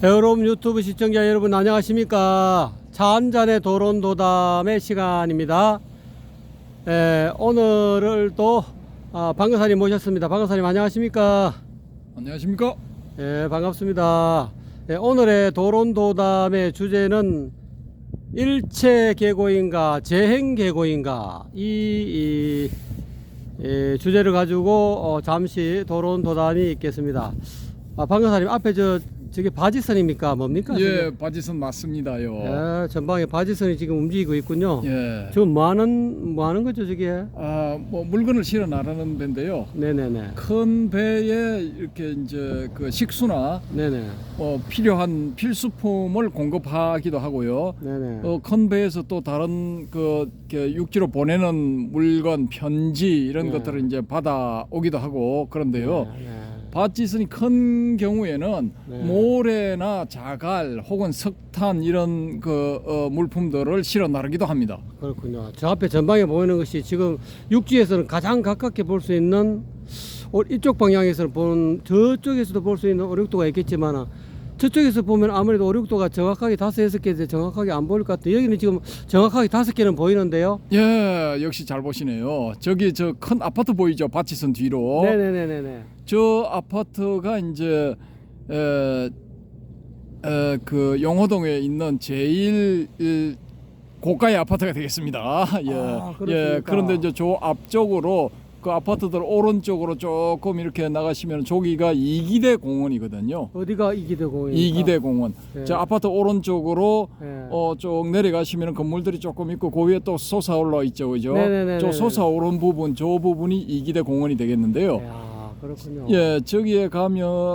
여러분 유튜브 시청자 여러분 안녕하십니까. 차 한잔의 도론도담의 시간입니다. 오늘을 또 방금사님 모셨습니다. 방금사님 안녕하십니까. 안녕하십니까. 반갑습니다. 오늘의 도론도담의 주제는 일체계고인가 재행계고인가 이 주제를 가지고 잠시 도론도담이 있겠습니다. 방금사님 앞에 저게 바지선입니까? 뭡니까? 예, 바지선 맞습니다요. 전방에 바지선이 지금 움직이고 있군요. 예. 지금 뭐 하는 거죠, 저게? 뭐 물건을 실어 나르는 배인데요. 네네네. 큰 배에 이렇게 이제 그 식수나 네네. 필요한 필수품을 공급하기도 하고요. 네네. 큰 배에서 또 다른 이렇게 육지로 보내는 물건, 편지 이런 네. 것들을 이제 받아오기도 하고 그런데요. 네. 바지선이 큰 경우에는 네. 모래나 자갈 혹은 석탄 이런 물품들을 실어 나르기도 합니다. 그렇군요. 저 앞에 전방에 보이는 것이 지금 육지에서는 가장 가깝게 볼 수 있는 이쪽 방향에서는 보는 저쪽에서도 볼 수 있는 오륙도가 있겠지만 저쪽에서 보면 아무래도 오륙도가 정확하게 5-6개인데 정확하게 안 보일 것 같아요. 여기는 지금 정확하게 5개는 보이는데요. 예, 역시 잘 보시네요. 저기 저 큰 아파트 보이죠? 바치선 뒤로. 네네네네네. 저 아파트가 이제 그 용호동에 있는 제일 고가의 아파트가 되겠습니다. 예, 예. 그런데 이제 저 앞쪽으로 그 아파트들 오른쪽으로 조금 이렇게 나가시면 저기가 이기대 공원이거든요. 어디가 이기대 공원? 이기대 공원. 네. 저 아파트 오른쪽으로 네. 쭉 내려가시면 건물들이 조금 있고 그 위에 또 솟아올라 있죠, 그죠? 네네네네네. 저 솟아오른 부분, 저 부분이 이기대 공원이 되겠는데요. 야, 그렇군요. 예, 저기에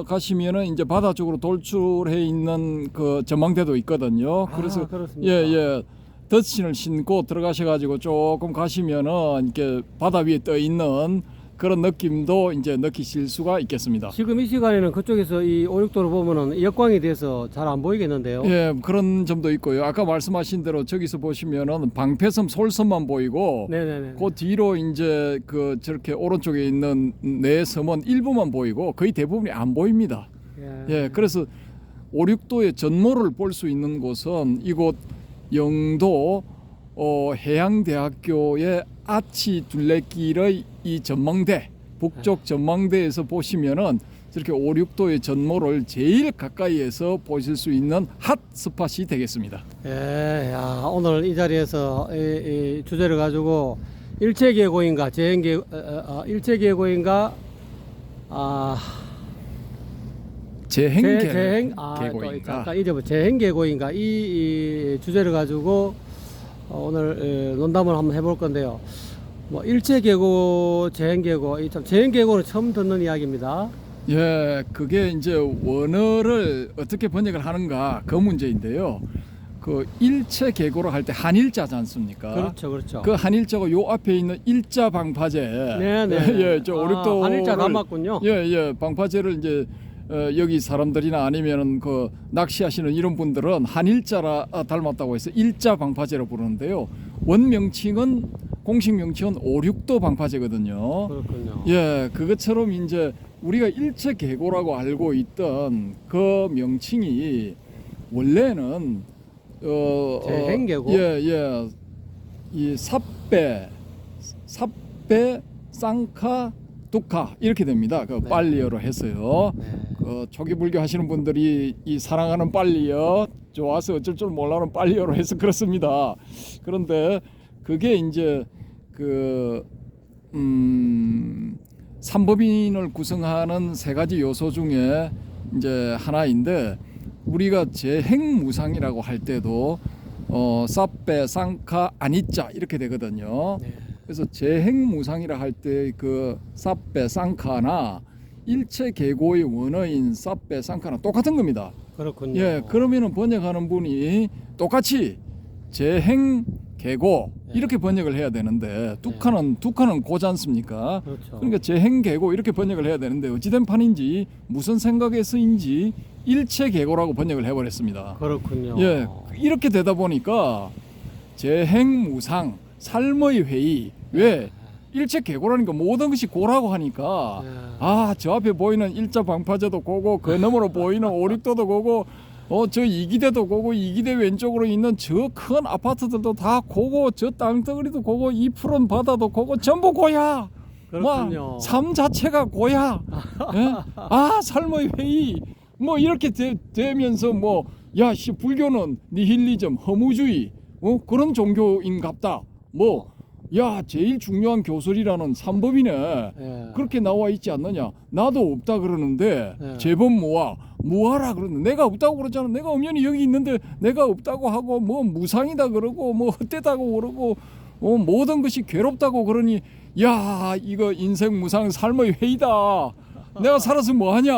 가시면은 이제 바다 쪽으로 돌출해 있는 그 전망대도 있거든요. 그래서 그렇습니까? 예. 덧신을 신고 들어가셔가지고 조금 가시면은 이렇게 바다 위에 떠 있는 그런 느낌도 이제 느끼실 수가 있겠습니다. 지금 이 시간에는 그쪽에서 이 오륙도를 보면은 역광이 돼서 잘 안 보이겠는데요. 예, 그런 점도 있고요. 아까 말씀하신 대로 저기서 보시면은 방패섬 솔섬만 보이고, 네네네. 그 뒤로 이제 저렇게 오른쪽에 있는 네 섬은 일부만 보이고 거의 대부분이 안 보입니다. 예, 그래서 오륙도의 전모를 볼 수 있는 곳은 이곳 영도 해양대학교의 아치 둘레길의 이 전망대, 북쪽 전망대에서 보시면은 저렇게 오륙도의 전모를 제일 가까이에서 보실 수 있는 핫 스팟이 되겠습니다. 예, 야, 오늘 이 자리에서 이 주제를 가지고 일체계고인가 일체계고인가 재행계고인가. 잠깐 이제 재행계고인가 이 주제를 가지고 오늘 논담을 한번 해볼 건데요. 뭐 일체계고, 재행계고, 참 재행계고는 처음 듣는 이야기입니다. 예, 그게 이제 원어를 어떻게 번역을 하는가 그 문제인데요. 그 일체 계고로 할 때 한일자지 않습니까? 그렇죠, 그렇죠. 그 한일자가 요 앞에 있는 일자 방파제. 네네. 예, 저 오륙도 한일자 남았군요. 예, 방파제를 이제 여기 사람들이나 아니면은 그 낚시하시는 이런 분들은 한일자라 닮았다고 해서 일자 방파제로 부르는데요. 원명칭은 공식 명칭은 오륙도 방파제거든요. 그렇군요. 예, 그것처럼 이제 우리가 일체 계고라고 알고 있던 그 명칭이 원래는 재행계고. 예, 이 삽배, 쌍카, 두카 이렇게 됩니다. 그 네. 빨리어로 해서요. 네. 초기 불교 하시는 분들이 이 사랑하는 빨리어 좋아서 어쩔 줄 몰라는 빨리어로 해서 그렇습니다. 그런데 그게 이제 삼법인을 구성하는 세 가지 요소 중에 이제 하나인데 우리가 재행무상이라고 할 때도 쌉배, 쌍카, 아니자 이렇게 되거든요. 네. 그래서 재행무상이라 할 때 그 쌉배, 쌍카나 일체계고의 원어인 쌉배, 쌍카나 똑같은 겁니다. 그렇군요. 예, 그러면은 번역하는 분이 똑같이 재행계고 이렇게 번역을 해야 되는데 두카는 고지 않습니까? 그렇죠. 그러니까 재행계고 이렇게 번역을 해야 되는데 어찌된 판인지 무슨 생각에서인지 일체계고라고 번역을 해버렸습니다. 그렇군요. 예, 이렇게 되다 보니까 재행무상 삶의 회의 왜 일체계고라니까 모든 것이 고라고 하니까 저 앞에 보이는 일자 방파제도 고고 그 너머로 보이는 오륙도도 고고 저 이기대도 고고 이기대 왼쪽으로 있는 저 큰 아파트들도 다 고고 저 땅덩어리도 고고 이 푸른 바다도 고고 전부 고야. 그렇군요. 삶 자체가 고야. 예? 아 삶의 회의 뭐 이렇게 되면서 뭐 야씨 불교는 니힐리즘 허무주의 그런 종교인갑다. 뭐 야 제일 중요한 교설이라는 삼법이네. 예. 그렇게 나와 있지 않느냐. 나도 없다 그러는데 예. 제법 무하라 그러는데 내가 없다고 그러잖아. 내가 엄연히 여기 있는데 내가 없다고 하고 뭐 무상이다 그러고 뭐 헛되다고 그러고 모든 것이 괴롭다고 그러니 야 이거 인생 무상 삶의 회의다. 내가 살아서 뭐하냐.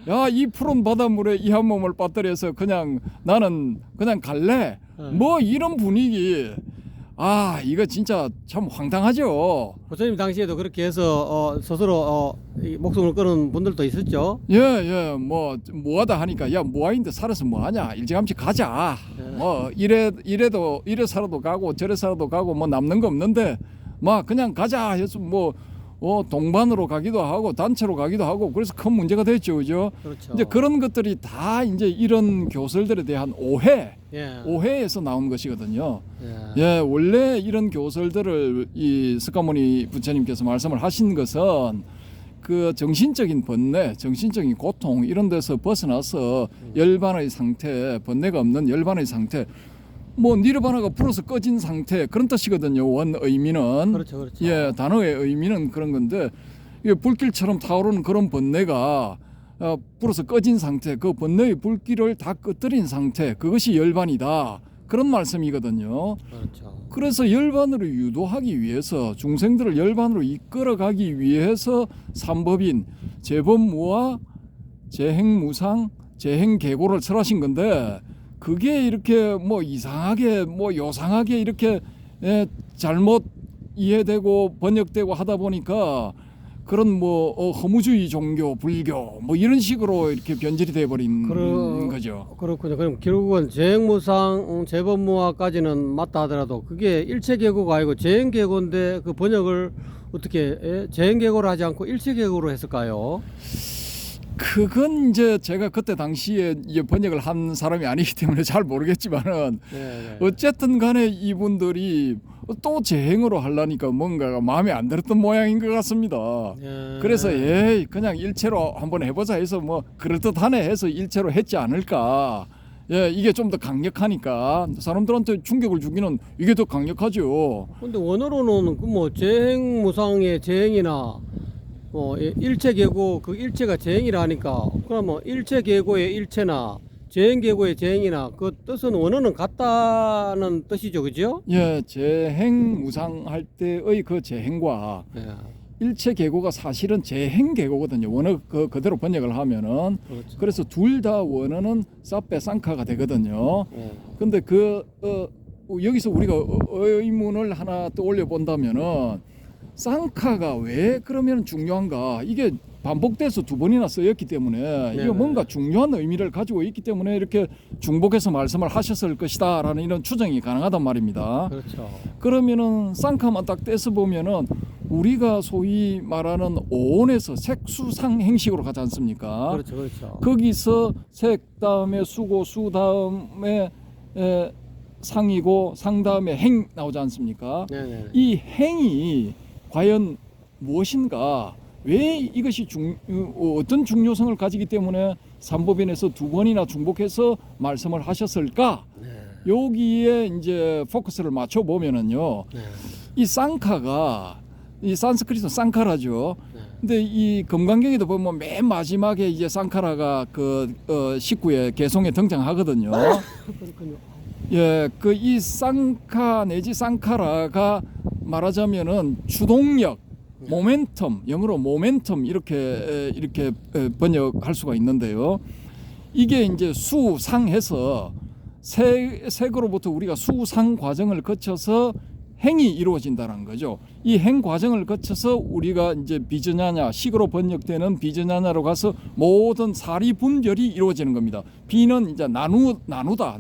야 이 푸른 바닷물에 이 한 몸을 빠뜨려서 그냥 나는 그냥 갈래. 뭐 이런 분위기. 아 이거 진짜 참 황당하죠. 부처님 당시에도 그렇게 해서 스스로 이 목숨을 끊은 분들도 있었죠. 예, 뭐하다 하니까 야 뭐하인데 살아서 뭐하냐 일찌감치 가자. 예. 뭐 이래 살아도 가고 저래 살아도 가고 뭐 남는 거 없는데 막 그냥 가자 해서 뭐 동반으로 가기도 하고 단체로 가기도 하고 그래서 큰 문제가 됐죠, 그죠? 그렇죠. 이제 그런 것들이 다 이제 이런 교설들에 대한 오해에서 나온 것이거든요. 예, 원래 이런 교설들을 이 스가모니 부처님께서 말씀을 하신 것은 그 정신적인 번뇌, 정신적인 고통 이런 데서 벗어나서 열반의 상태, 번뇌가 없는 열반의 상태, 뭐 니르바나가 불어서 꺼진 상태 그런 뜻이거든요. 원 의미는 그렇죠. 예, 단어의 의미는 그런 건데 이게 불길처럼 타오르는 그런 번뇌가 불어서 꺼진 상태, 그 번뇌의 불길을 다 꺼뜨린 상태, 그것이 열반이다. 그런 말씀이거든요. 그렇죠. 그래서 열반으로 유도하기 위해서 중생들을 열반으로 이끌어가기 위해서 삼법인 재범무와 재행무상, 재행계고를 설하신 건데 그게 이렇게 뭐 이상하게 뭐 요상하게 이렇게 잘못 이해되고 번역되고 하다 보니까 그런 뭐 허무주의 종교, 불교 뭐 이런 식으로 이렇게 변질이 돼버린 거죠. 그렇군요. 그럼 결국은 재행무상, 재범무화까지는 맞다 하더라도 그게 일체계고가 아니고 재행계고인데 그 번역을 어떻게 재행계고를 하지 않고 일체계고로 했을까요? 그건 이제 제가 그때 당시에 이제 번역을 한 사람이 아니기 때문에 잘 모르겠지만은 어쨌든 간에 이분들이 또 재행으로 하려니까 뭔가가 마음에 안 들었던 모양인 것 같습니다. 그래서 그냥 일체로 한번 해보자 해서 뭐 그럴듯하네 해서 일체로 했지 않을까. 이게 좀 더 강력하니까 사람들한테 충격을 주기는 이게 더 강력하죠. 근데 원어로는 그 뭐 재행무상의 재행이나 일체계고 그 일체가 재행이라 하니까 그럼 뭐 일체계고의 일체나 재행계고의 재행이나 그 뜻은 원어는 같다는 뜻이죠, 그죠? 예, 재행무상 할 때의 그 재행과 일체계고가 사실은 재행계고거든요. 원어 그대로 번역을 하면은 그렇죠. 그래서 둘 다 원어는 사페 쌍카가 되거든요. 근데 여기서 우리가 의문을 하나 또 올려 본다면은 쌍카가 왜 그러면 중요한가? 이게 반복돼서 두 번이나 쓰였기 때문에 이게 뭔가 중요한 의미를 가지고 있기 때문에 이렇게 중복해서 말씀을 하셨을 것이다라는 이런 추정이 가능하단 말입니다. 그렇죠. 그러면은 쌍카만 딱 떼서 보면은 우리가 소위 말하는 오온에서 색수상 행식으로 가지 않습니까? 그렇죠. 거기서 색 다음에 수고, 수 다음에 상이고 상 다음에 행 나오지 않습니까? 이 행이 과연 무엇인가? 왜 이것이 어떤 중요성을 가지기 때문에 삼법인에서 두 번이나 중복해서 말씀을 하셨을까? 여기에 이제 포커스를 맞춰 보면은요. 이 쌍카가 이 산스크리트 쌍카라죠. 근데 이 금강경에도 보면 맨 마지막에 이제 쌍카라가 그 19회 개송에 등장하거든요. 그렇군요. 예, 그 이 쌍카 내지 쌍카라가 말하자면은 주동력, 모멘텀, 영어로 모멘텀 이렇게 번역할 수가 있는데요. 이게 이제 수상해서 색으로부터 우리가 수상 과정을 거쳐서 행이 이루어진다는 거죠. 이 행 과정을 거쳐서 우리가 이제 비저냐냐, 식으로 번역되는 비저냐냐로 가서 모든 사리 분별이 이루어지는 겁니다. 비는 이제 나누다,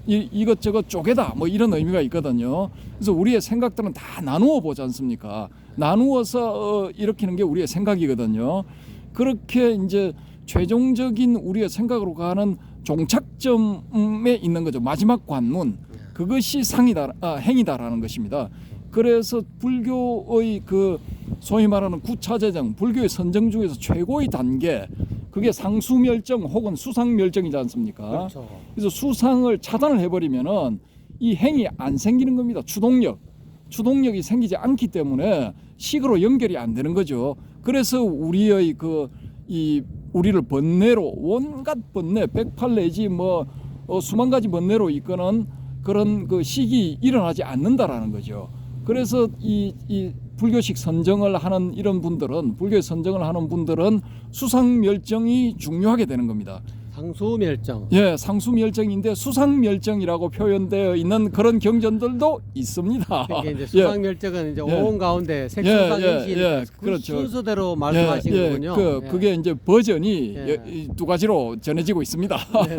이것저것 쪼개다 뭐 이런 의미가 있거든요. 그래서 우리의 생각들은 다 나누어 보지 않습니까? 나누어서 일으키는 게 우리의 생각이거든요. 그렇게 이제 최종적인 우리의 생각으로 가는 종착점에 있는 거죠. 마지막 관문. 그것이 상이다, 행이다라는 것입니다. 그래서 불교의 그 소위 말하는 구차재정, 불교의 선정 중에서 최고의 단계, 그게 상수멸정 혹은 수상멸정이지 않습니까? 그렇죠. 그래서 수상을 차단을 해버리면은 이 행이 안 생기는 겁니다. 추동력이 생기지 않기 때문에 식으로 연결이 안 되는 거죠. 그래서 우리의 우리를 번뇌로 온갖 번뇌, 108 내지 수만 가지 번뇌로 이끄는 그런 그 식이 일어나지 않는다라는 거죠. 그래서 이 불교식 선정을 하는 이런 분들은, 불교의 선정을 하는 분들은 수상멸정이 중요하게 되는 겁니다. 상수멸정. 예, 상수멸정인데 수상멸정이라고 표현되어 있는 그런 경전들도 있습니다. 그게 이제 수상멸정은 이제 오온 가운데 색수상행시 그렇죠. 순서대로 말씀하신 거군요. 그게 이제 버전이 예. 두 가지로 전해지고 있습니다. 네,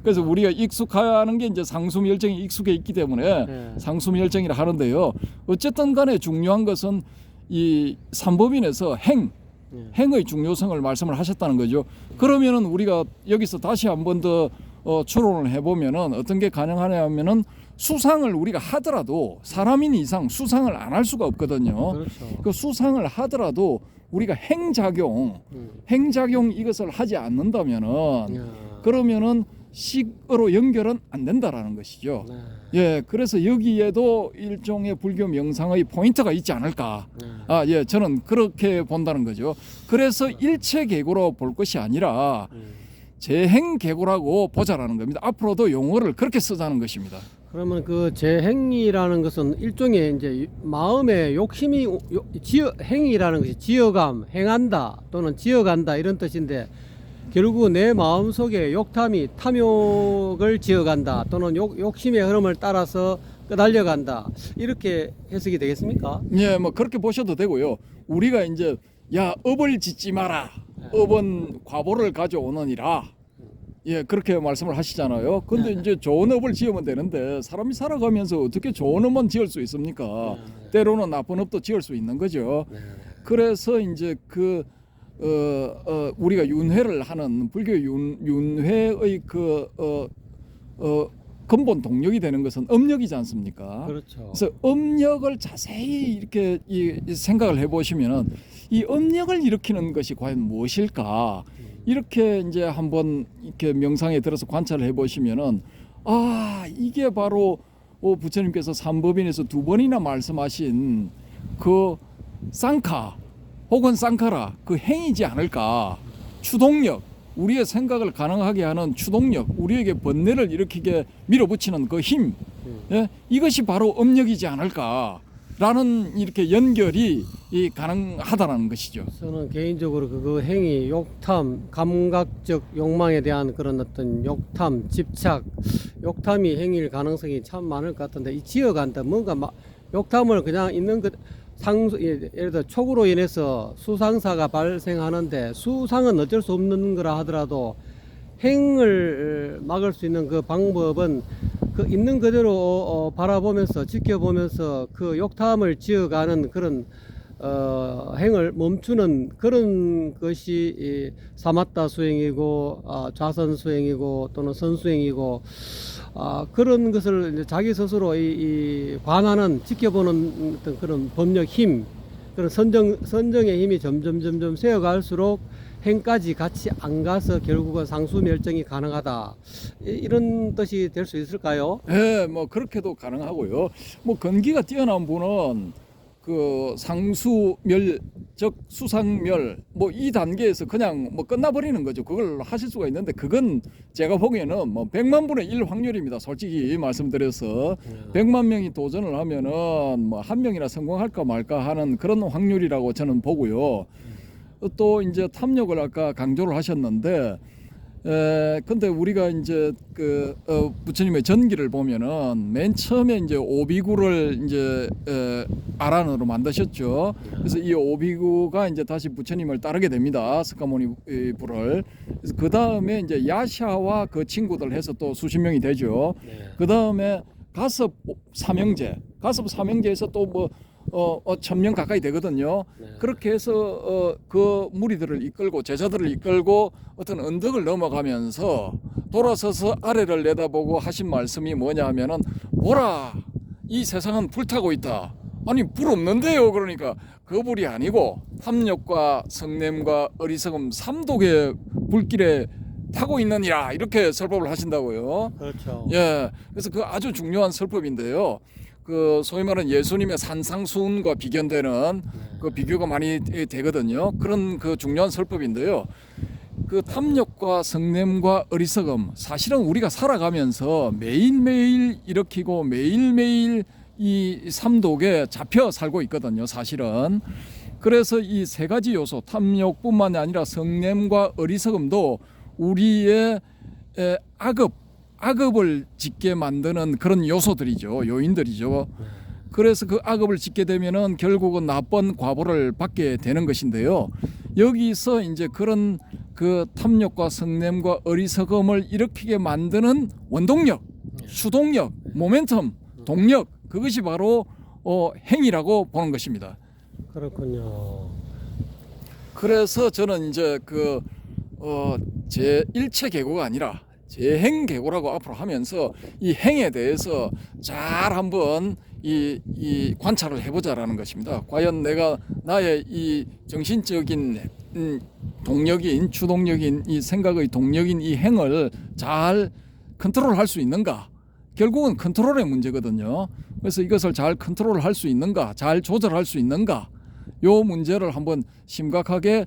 그래서 우리가 익숙하는 게 이제 상수멸정이 익숙해 있기 때문에 네. 상수멸정이라 하는데요. 어쨌든 간에 중요한 것은 이 삼법인에서 행의 중요성을 말씀을 하셨다는 거죠. 그러면은 우리가 여기서 다시 한 번 더 추론을 해보면은 어떤 게 가능하냐면은 수상을 우리가 하더라도 사람인 이상 수상을 안 할 수가 없거든요. 그렇죠. 그 수상을 하더라도 우리가 행작용 이것을 하지 않는다면은 그러면은 식으로 연결은 안 된다라는 것이죠. 네. 예, 그래서 여기에도 일종의 불교 명상의 포인트가 있지 않을까. 예, 저는 그렇게 본다는 거죠. 그래서 일체계고로 볼 것이 아니라 재행계고라고 보자라는 겁니다. 앞으로도 용어를 그렇게 쓰자는 것입니다. 그러면 그 재행이라는 것은 일종의 이제 마음의 욕심이 행이라는 것이 지어감, 행한다 또는 지어간다 이런 뜻인데 결국 내 마음 속에 욕탐이 탐욕을 지어간다 또는 욕심의 흐름을 따라서 달려간다 이렇게 해석이 되겠습니까? 예, 뭐 그렇게 보셔도 되고요. 우리가 이제 업을 짓지 마라. 업은 과보를 가져오느니라. 예, 그렇게 말씀을 하시잖아요. 근데 이제 좋은 업을 지으면 되는데 사람이 살아가면서 어떻게 좋은 업만 지을 수 있습니까? 때로는 나쁜 업도 지을 수 있는 거죠. 그래서 이제 우리가 윤회를 하는 불교 윤회의 근본 동력이 되는 것은 업력이지 않습니까? 그렇죠. 그래서 업력을 자세히 이렇게 생각을 해보시면은 이 업력을 일으키는 것이 과연 무엇일까? 이렇게 이제 한번 이렇게 명상에 들어서 관찰을 해보시면은 이게 바로 부처님께서 삼법인에서 2번이나 말씀하신 그 쌍카 혹은 쌍카라 그 행이지 않을까. 추동력, 우리의 생각을 가능하게 하는 추동력, 우리에게 번뇌를 일으키게 밀어붙이는 그 힘, 예? 이것이 바로 업력이지 않을까라는 이렇게 연결이 가능하다는 것이죠. 저는 개인적으로 그 행위, 욕탐, 감각적 욕망에 대한 그런 어떤 욕탐, 집착, 욕탐이 행위일 가능성이 참 많을 것 같은데 이 지어간다 뭔가 욕탐을 그냥 있는 예를 들어 촉으로 인해서 수상사가 발생하는데 수상은 어쩔 수 없는 거라 하더라도 행을 막을 수 있는 그 방법은 그 있는 그대로 바라보면서 지켜보면서 그 욕탐을 지어가는 그런 행을 멈추는 그런 것이 사마타 수행이고 좌선 수행이고 또는 선수행이고 그런 것을 이제 자기 스스로 관하는 지켜보는 어떤 그런 법력 힘 그런 선정의 힘이 점점 세어갈수록 행까지 같이 안 가서 결국은 상수멸정이 가능하다 이런 뜻이 될 수 있을까요? 네, 뭐 그렇게도 가능하고요. 뭐 건기가 뛰어난 분은 그 상수멸 즉 수상멸 뭐 이 단계에서 그냥 뭐 끝나버리는 거죠. 그걸 하실 수가 있는데 그건 제가 보기에는 뭐 100만 분의 1 확률입니다. 솔직히 말씀드려서 100만 명이 도전을 하면은 뭐 한 명이나 성공할까 말까 하는 그런 확률이라고 저는 보고요. 또 이제 탐욕을 아까 강조를 하셨는데 근데 우리가 이제 부처님의 전기를 보면은 맨 처음에 이제 오비구를 이제 아란으로 만드셨죠. 그래서 이 오비구가 이제 다시 부처님을 따르게 됩니다. 스카모니 불을. 그래서 그 다음에 이제 야샤와 그 친구들 해서 또 수십 명이 되죠. 그 다음에 가섭 삼형제에서 또 뭐 1000명 가까이 되거든요. 네. 그렇게 해서 그 무리들을 이끌고 제자들을 이끌고 어떤 언덕을 넘어가면서 돌아서서 아래를 내다보고 하신 말씀이 뭐냐 하면은 보라 이 세상은 불타고 있다. 아니 불 없는데요. 그러니까 그 불이 아니고 탐욕과 성냄과 어리석음 삼독의 불길에 타고 있느니라 이렇게 설법을 하신다고요. 그렇죠. 예, 그래서 그 아주 중요한 설법인데요. 그 소위 말하는 예수님의 산상수훈과 비견되는 그 비교가 많이 되거든요. 그런 그 중요한 설법인데요. 그 탐욕과 성냄과 어리석음 사실은 우리가 살아가면서 매일매일 일으키고 매일매일 이 삼독에 잡혀 살고 있거든요. 사실은. 그래서 이 세 가지 요소 탐욕뿐만 아니라 성냄과 어리석음도 우리의 악업을 짓게 만드는 그런 요소들이죠. 요인들이죠. 그래서 그 악업을 짓게 되면은 결국은 나쁜 과보를 받게 되는 것인데요. 여기서 이제 그런 그 탐욕과 성냄과 어리석음을 일으키게 만드는 원동력, 추동력, 모멘텀, 동력 그것이 바로 행위라고 보는 것입니다. 그렇군요. 그래서 저는 이제 제 일체 계고가 아니라 재행 계고라고 앞으로 하면서 이 행에 대해서 잘 한번 이 관찰을 해보자라는 것입니다. 과연 내가 나의 이 정신적인 동력인 추동력인 이 생각의 동력인 이 행을 잘 컨트롤할 수 있는가? 결국은 컨트롤의 문제거든요. 그래서 이것을 잘 컨트롤할 수 있는가? 잘 조절할 수 있는가? 요 문제를 한번 심각하게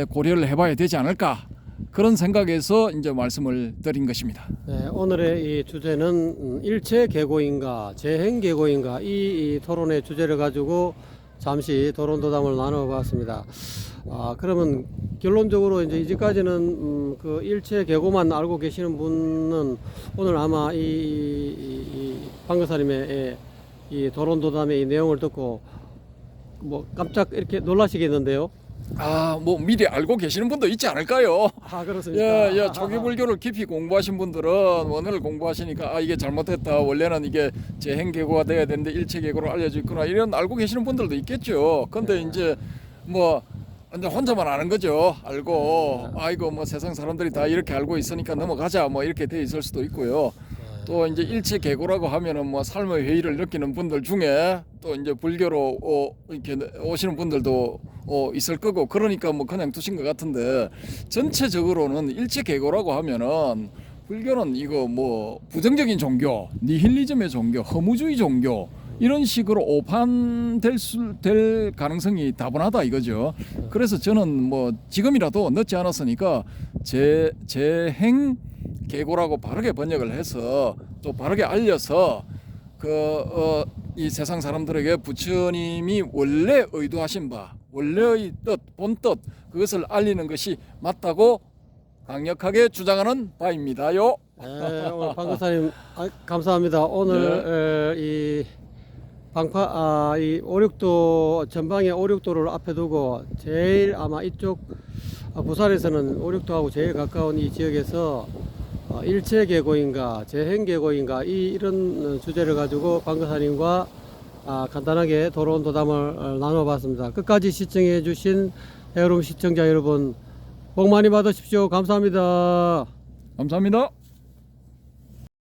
고려를 해봐야 되지 않을까? 그런 생각에서 이제 말씀을 드린 것입니다. 네, 오늘의 이 주제는 일체 계고인가 재행 계고인가 이 토론의 주제를 가지고 잠시 토론도담을 나눠봤습니다. 그러면 결론적으로 이제 이제까지는 그 일체 계고만 알고 계시는 분은 오늘 아마 이 방교사님의 이 토론도담의 이 내용을 듣고 뭐 깜짝 이렇게 놀라시겠는데요. 뭐 미리 알고 계시는 분도 있지 않을까요? 그렇습니까? 예, 초기 불교를 깊이 공부하신 분들은 원어를 공부하시니까 이게 잘못됐다. 원래는 이게 재행계고가 돼야 되는데 일체계고로 알려져 있구나. 이런 알고 계시는 분들도 있겠죠. 근데 이제 뭐 이제 혼자만 아는 거죠. 알고 아이고 뭐 세상 사람들이 다 이렇게 알고 있으니까 넘어가자 뭐 이렇게 돼 있을 수도 있고요. 또 이제 일체계고라고 하면은 뭐 삶의 회의를 느끼는 분들 중에 또 이제 불교로 이렇게 오시는 분들도 있을 거고 그러니까 뭐 그냥 두신 것 같은데 전체적으로는 일체계고라고 하면은 불교는 이거 뭐 부정적인 종교, 니힐리즘의 종교, 허무주의 종교 이런 식으로 오판될 가능성이 다분하다 이거죠. 그래서 저는 뭐 지금이라도 늦지 않았으니까 재행 계고라고 바르게 번역을 해서 또 바르게 알려서 이 세상 사람들에게 부처님이 원래 의도하신 바, 원래의 뜻, 본뜻 그것을 알리는 것이 맞다고 강력하게 주장하는 바입니다요. 네, 오늘 방교사님 감사합니다. 오늘 이 방파 이 5.6도 전방에 5.6도를 앞에 두고 제일 아마 이쪽 부산에서는 5.6도하고 제일 가까운 이 지역에서 일체계고인가 재행계고인가 이런 주제를 가지고 방교사님과 간단하게 토론도담을 나눠봤습니다. 끝까지 시청해 주신 해외룸 시청자 여러분 복 많이 받으십시오. 감사합니다. 감사합니다.